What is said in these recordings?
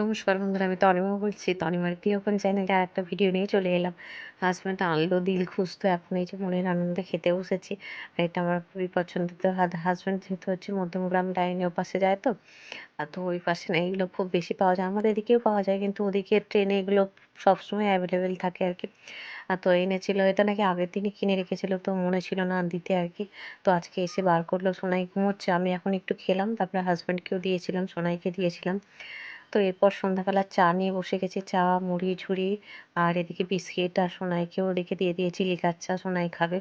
নমস্কার বন্ধুরা, আমি তনিমা বলছি। তনিমার গৃহকোণ চ্যানেলে আরেকটা ভিডিও নিয়ে চলে এলাম। হাজব্যান্ড আনলো দিল খুশ, তো এখন এই যে মনের আনন্দে খেতে বসেছি। আর এটা আমার খুবই পছন্দের। তো হাজব্যান্ড যেহেতু হচ্ছে মধ্যমগ্রাম লাইনের ওপাশে যায়, তো তো ওই পাশে না এগুলো খুব বেশি পাওয়া যায়। আমাদের এদিকেও পাওয়া যায়, কিন্তু ওদিকে ট্রেনে এগুলো সবসময় অ্যাভেলেবেল থাকে আর কি। তো এনেছিল, এটা নাকি আগের দিনই কিনে রেখেছিল, তো মনে ছিল না দিতে আর কি। তো আজকে এসে বার করলো। সোনাই ঘুমোচ্ছে, আমি এখন একটু খেলাম, তারপরে হাজব্যান্ডকেও দিয়েছিলাম, সোনাইকে দিয়েছিলাম। তো এরপর সন্ধ্যাবেলা চা নিয়ে বসে গেছি। চা, মুড়ি ঝুড়ি আর এদিকে বিস্কিট, আর সোনাইকেও রেখে দিয়ে দিয়েছি লিকার চা, সোনাই খাবে।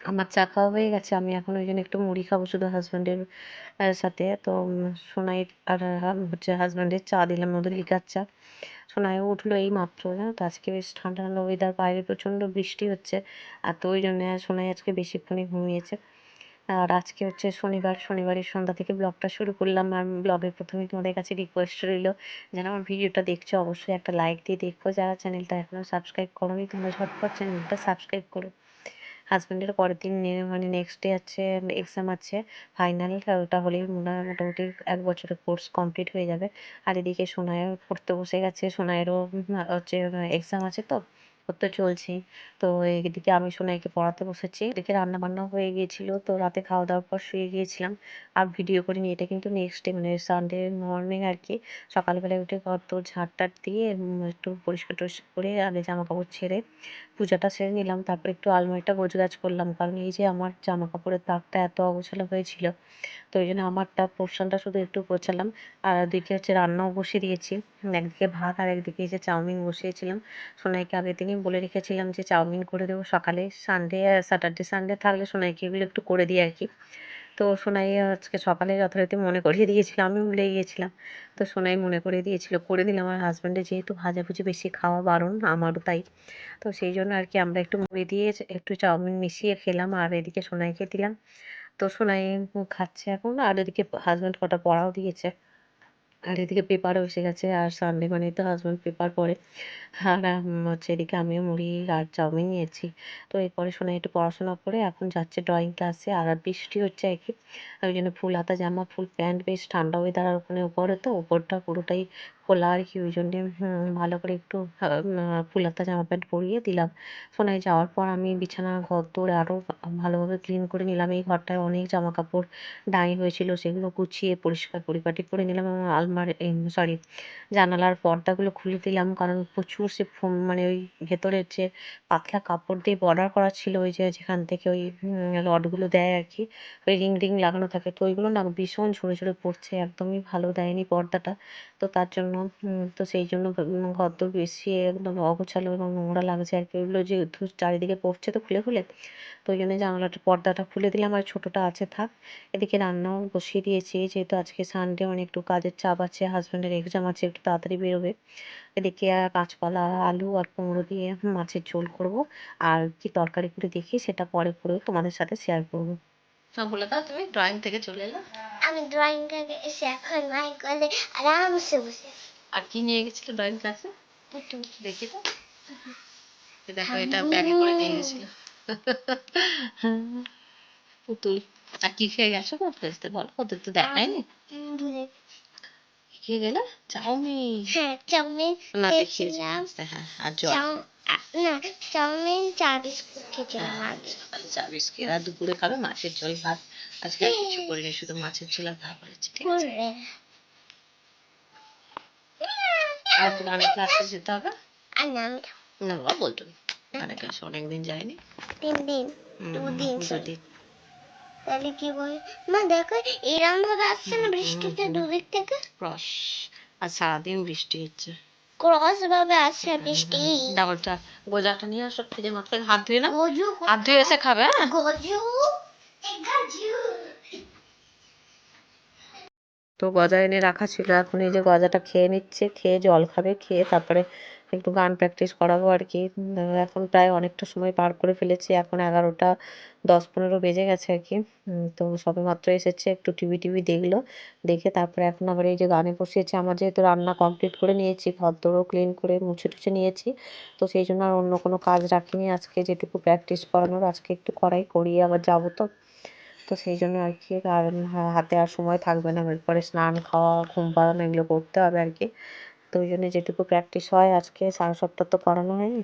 আমার চা খাওয়া হয়ে গেছে, আমি এখন ওই জন্য একটু মুড়ি খাবো শুধু হাজব্যান্ডের সাথে। তো সোনাই আর হচ্ছে হাজব্যান্ডের চা দিলাম, ওদের লিকার চা। সোনাইও উঠলো এই মাত্র, জানো তো আজকে বেশ ঠান্ডা ঠান্ডা ওয়েদার, বাইরে প্রচণ্ড বৃষ্টি হচ্ছে। আর তো ওই জন্য সোনাই আজকে বেশিক্ষণই ঘুমিয়েছে। আর আজকে হচ্ছে শনিবার, শনিবারের সন্ধ্যা থেকে ব্লগটা শুরু করলাম। আর ব্লগের প্রথমে তোমাদের কাছে রিকোয়েস্ট রইলো, যারা আমার ভিডিওটা দেখছো অবশ্যই একটা লাইক দিয়ে দেখো। যারা চ্যানেলটা এখনো সাবস্ক্রাইব করোনি তোমরা ঝটপট চ্যানেলটা সাবস্ক্রাইব করো। হাজব্যান্ডের পরের দিন মানে নেক্সট ডে আছে এক্সাম আছে ফাইনাল, ওটা হলেই মোটামুটি 1 বছরের কোর্স কমপ্লিট হয়ে যাবে। আর এদিকে সোনাইও পড়তে বসে গেছে, সোনাইয়েরও হচ্ছে এক্সাম আছে, তো ওর তো চলছেই। তো এদিকে আমি সোনাইকে পড়াতে বসেছি, এদিকে রান্না বান্নাও হয়ে গিয়েছিল। তো রাতে খাওয়া দাওয়ার পর শুয়ে গিয়েছিলাম আর ভিডিও করিনি। এটা কিন্তু নেক্সট ডে মানে সানডে মর্নিং আর কি। সকালবেলায় উঠে ঘর তোর ঝাঁট টাট দিয়ে একটু পরিষ্কার টরিষ্কার করে আগে জামা কাপড় ছেড়ে পূজাটা সেরে নিলাম। তারপর একটু আলমারিটা গোছগাছ করলাম, কারণ এই যে আমার জামা কাপড়ের তাকটা এত অগোছালো হয়েছিল, তো ওই জন্য আমারটা পোর্শনটা শুধু একটু গোছালাম। আর ওদিকে হচ্ছে রান্নাও বসিয়ে দিয়েছি, একদিকে ভাত আর একদিকে এই যে চাউমিন বসিয়েছিলাম। সোনাইকে আগের দিনই বলে রেখেছিলাম যে চাউমিন করে দেবো সকালে, সানডে স্যাটারডে সানডে থাকলে সোনাইকে এগুলো একটু করে দিই আর কি। তো সোনাই আজকে সকালে যথারীতি মনে করিয়ে দিয়েছিল, আমি ভুলে গিয়েছিলাম। তো সোনাই মনে করিয়ে দিয়েছিল, করে দিলাম। আমার হাজব্যান্ডের যেহেতু ভাজাভুজি বেশি খাওয়া বারণ, আমারও তাই। তো সেই জন্য আর কি আমরা একটু মুড়ি দিয়ে একটু চাউমিন মিশিয়ে খেলাম, আর এদিকে সোনাইকে দিলাম। তো সোনাই খাচ্ছে এখন, আর এদিকে হাজব্যান্ড কটা পড়াও দিয়েছে। আর এদিকে পেপারও এসে গেছে, আর সানডে মানেই তো হাজব্যান্ড পেপার পড়ে। আর হচ্ছে এদিকে আমিও মুড়ি আর চাউমিন নিয়েছি। তো এরপরে সোনাই একটু পড়াশোনা করে এখন যাচ্ছে ড্রয়িং ক্লাসে। আর বৃষ্টি হচ্ছে আর কি, ওই জন্য ফুল হাতা জামা ফুল প্যান্ট, বেশ ঠান্ডা ওয়েদার। আর ওখানে উপরে তো উপরটা পুরোটাই খোলা আর কি, ওই জন্যে ভালো করে একটু ফুল হাতা জামা প্যান্ট পরিয়ে দিলাম। সোনাই যাওয়ার পর আমি বিছানা ঘর দৌড়ে আরও ভালোভাবে ক্লিন করে নিলাম। এই ঘরটায় অনেক জামা কাপড় ডাঁই হয়েছিল, সেগুলো গুছিয়ে পরিষ্কার পরিপাটি করে নিলাম। এবং আলমারি সরি জানালার পর্দাগুলো খুলে দিলাম, কারণ প্রচুর সে মানে ওই ভেতরের যে পাতলা কাপড় দিয়ে বর্ডার করা ছিল, ওই যে যেখান থেকে ওই রডগুলো দেয় আর কি, ওই রিং রিং লাগানো থাকে, তো ওইগুলো না ভীষণ ঝরে ঝরে পড়ছে, একদমই ভালো দেয়নি পর্দাটা। তো তার জন্য তো সেই জন্য ঘরদোর বেশি একদম অগোছালো এবং নোংরা লাগছে আর কি, ওইগুলো যে চারিদিকে পড়ছে তো খুলে খুলে। তো ওই জন্য জানালাটা পর্দাটা খুলে দিলাম, আর ছোটোটা আছে থাক। এদিকে রান্নাও বসিয়ে দিয়েছি, যেহেতু আজকে সানডে মানে একটু কাজের চাপ আছে, হাজব্যান্ডের এক্সাম আছে, একটু তাড়াতাড়ি বেরোবে। এদিকে কাঁচকলা আলু আর কুমড়ো দিয়ে মাছের ঝোল করব। আর কি তরকারি করে দেখি সেটা পরে করে তোমাদের সাথে শেয়ার করবো। সব বলে দাও, তুমি ড্রয়িং থেকে চলে এলো। আমি ড্রয়িং থেকে এসে এখন মাই করে আরামসে বসে। আর কি নিয়ে গেছিল ড্রয়িং ক্লাসে? পুতুল। দেখি তো। দেখো এটা ব্যাগে করে নিয়ে গেছিল পুতুল। আর কি খেয়ে গেছো না ফেসতে বলো, ওদের তো দেখায়নি। ভুলে খেয়ে গেলে চাউমিন। হ্যাঁ চাউমিন না খেয়েছিলাম। হ্যাঁ আর জল। না চাউমিন চা বিস্কুট খেয়েছিলাম আজ। চা বিস্কিট, আর দুপুরে খাবে মাছের ঝোল ভাত। আজকে আর কিছু করিনি, শুধু মাছের ঝোল আর ভাত করেছি, ঠিক আছে? আর গানের ক্লাসে যেতে হবে না বাবা, বলতো গানের ক্লাসে অনেকদিন যায়নি। 3 দিন 2 দিন 2 দিন। তাহলে কি বল মা, দেখো এরকম ভাবে আসছে না বৃষ্টিতে দুদিক থেকে ক্রস। আর সারাদিন বৃষ্টি হচ্ছে, ক্রস ভাবে আসছে বৃষ্টি। ডাবলটা গোজাটা নিয়ে আসো, ফ্রিজের মধ্যে হাত ধুয়ে না, হাত ধুয়ে এসে খাবে। গজু গজু। তো গজা এনে রাখা ছিল, এখন এই যে গজাটা খেয়ে নিচ্ছে, খেয়ে জল খাবে, খেয়ে তারপরে একটু গান প্র্যাকটিস করাবো আর কি। এখন প্রায় অনেকটা সময় পার করে ফেলেছি, এখন 11টা 10-15 বেজে গেছে আর কি। তো সবে মাত্র এসেছে, একটু টিভি টিভি দেখলো, দেখে তারপরে এখন আবার এই যে গানে বসিয়েছে। আমার যেহেতু রান্না কমপ্লিট করে নিয়েছি, ঘর দোরও ক্লিন করে মুছে টুছে নিয়েছি, তো সেই জন্য আর অন্য কোনো কাজ রাখিনি আজকে, যেটুকু প্র্যাকটিস করানোর আজকে একটু করিয়ে আবার যাবো। তো তো সেই জন্য আর কি আর হাতে আর সময় থাকবে না, এরপরে স্নান, খাওয়া, ঘুম পাড়ানো এগুলো করতে হবে আর কি। তো ওই জন্য যেটুকু প্র্যাকটিস হয় আজকে সারা সপ্তাহ তো করানো হয়নি।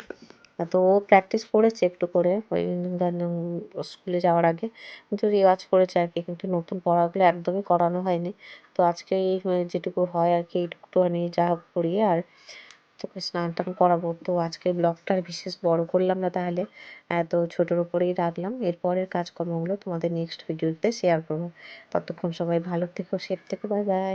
তো ও প্র্যাকটিস করেছে একটু করে ওই স্কুলে যাওয়ার আগে, কিন্তু রেওয়াজ করেছে আর কি, কিন্তু নতুন পড়াগুলো একদমই করানো হয়নি। তো আজকে এই যেটুকু হয় আর কি এইটুকুনি যা হোক করিয়ে আর তোকে স্নান টান করাবো। তো আজকের ব্লগটা আর বিশেষ বড় করলাম না, তাহলে এত ছোটোর উপরেই রাখলাম। এরপরের কাজকর্মগুলো তোমাদের নেক্সট ভিডিওতে শেয়ার করবো। ততক্ষণ সবাই ভালো থেকো, সেফ থেকো, বাই বাই।